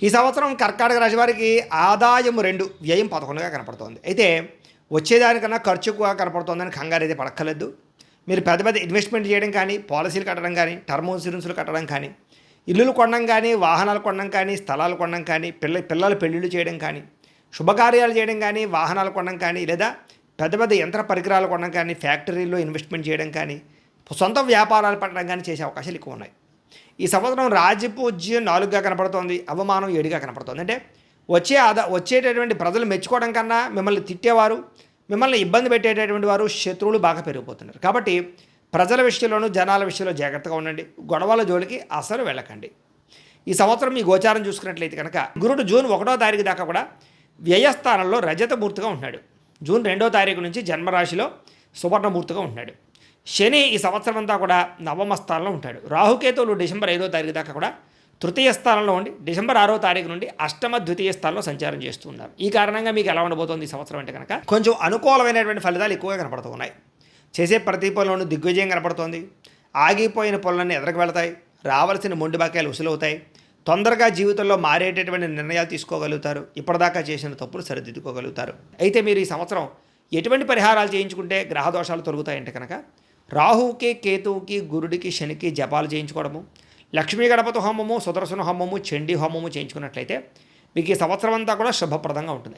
ఈ సంవత్సరం కర్కాటక రాశి వారికి ఆదాయం 2, వ్యయం 11గా కనపడుతోంది. అయితే వచ్చేదానికన్నా ఖర్చు ఎక్కువగా కనపడుతోందని కంగారు అయితే పడక్కర్లేదు. మీరు పెద్ద పెద్ద ఇన్వెస్ట్మెంట్ చేయడం కానీ, పాలసీలు కట్టడం కానీ, టర్మ్ ఇన్సూరెన్స్లు కట్టడం కానీ, ఇల్లులు కొనడం కానీ, వాహనాలు కొనడం కానీ, స్థలాలు కొనడం కానీ, పిల్లల పెళ్ళిళ్ళు చేయడం కానీ, శుభకార్యాలు చేయడం కానీ, వాహనాలు కొనడం కానీ, లేదా పెద్ద పెద్ద యంత్ర పరికరాలు కొనడం కానీ, ఫ్యాక్టరీలో ఇన్వెస్ట్మెంట్ చేయడం కానీ, సొంత వ్యాపారాలు పెట్టడం కానీ చేసే అవకాశాలు ఎక్కువ ఉన్నాయి. ఈ సంవత్సరం రాజపూజ్యం 4గా కనపడుతోంది, అవమానం 7గా కనపడుతోంది. అంటే వచ్చేటటువంటి ప్రజలు మెచ్చుకోవడం కన్నా మిమ్మల్ని తిట్టేవారు, మిమ్మల్ని ఇబ్బంది పెట్టేటటువంటి వారు, శత్రువులు బాగా పెరిగిపోతున్నారు. కాబట్టి ప్రజల విషయంలోనూ జనాల విషయంలో జాగ్రత్తగా ఉండండి. గొడవల జోలికి అసలు వెళ్ళకండి. ఈ సంవత్సరం మీ గోచారం చూసుకున్నట్లయితే కనుక గురుడు జూన్ 1వ తారీఖు దాకా కూడా వ్యయస్థానంలో రజతమూర్తిగా ఉంటున్నాడు. జూన్ 2వ తారీఖు నుంచి జన్మరాశిలో సువర్ణమూర్తిగా ఉంటున్నాడు. శని ఈ సంవత్సరం అంతా కూడా నవమ స్థానంలో ఉంటాడు. రాహుకేతువులు డిసెంబర్ 5వ తారీఖు దాకా కూడా తృతీయ స్థానంలో ఉండి డిసెంబర్ 6వ తారీఖు నుండి అష్టమ ద్వితీయ స్థానంలో సంచారం చేస్తూ ఉన్నారు. ఈ కారణంగా మీకు ఎలా ఉండబోతోంది ఈ సంవత్సరం అంటే కనుక కొంచెం అనుకూలమైనటువంటి ఫలితాలు ఎక్కువగా కనపడుతూ ఉన్నాయి. చేసే ప్రతి పనులను దిగ్విజయం కనపడుతోంది. ఆగిపోయిన పనులన్నీ ఎదరకు వెళతాయి. రావాల్సిన మొండి బాకాయలు వసూలవుతాయి. తొందరగా జీవితంలో మారేటటువంటి నిర్ణయాలు తీసుకోగలుగుతారు. ఇప్పటిదాకా చేసిన తప్పులు సరిదిద్దుకోగలుగుతారు. అయితే మీరు ఈ సంవత్సరం ఎటువంటి పరిహారాలు చేయించుకుంటే గ్రహ దోషాలు తొలగుతాయంటే కనుక రాహువుకి, కేతువుకి, గురుడికి, శనికి జపాలు చేయించుకోవడము, లక్ష్మీ గణపతి హోమము, సుదర్శన హోమము, చండీ హోమము చేయించుకున్నట్లయితే మీకు ఈ సంవత్సరం అంతా కూడా శుభప్రదంగా ఉంటుంది.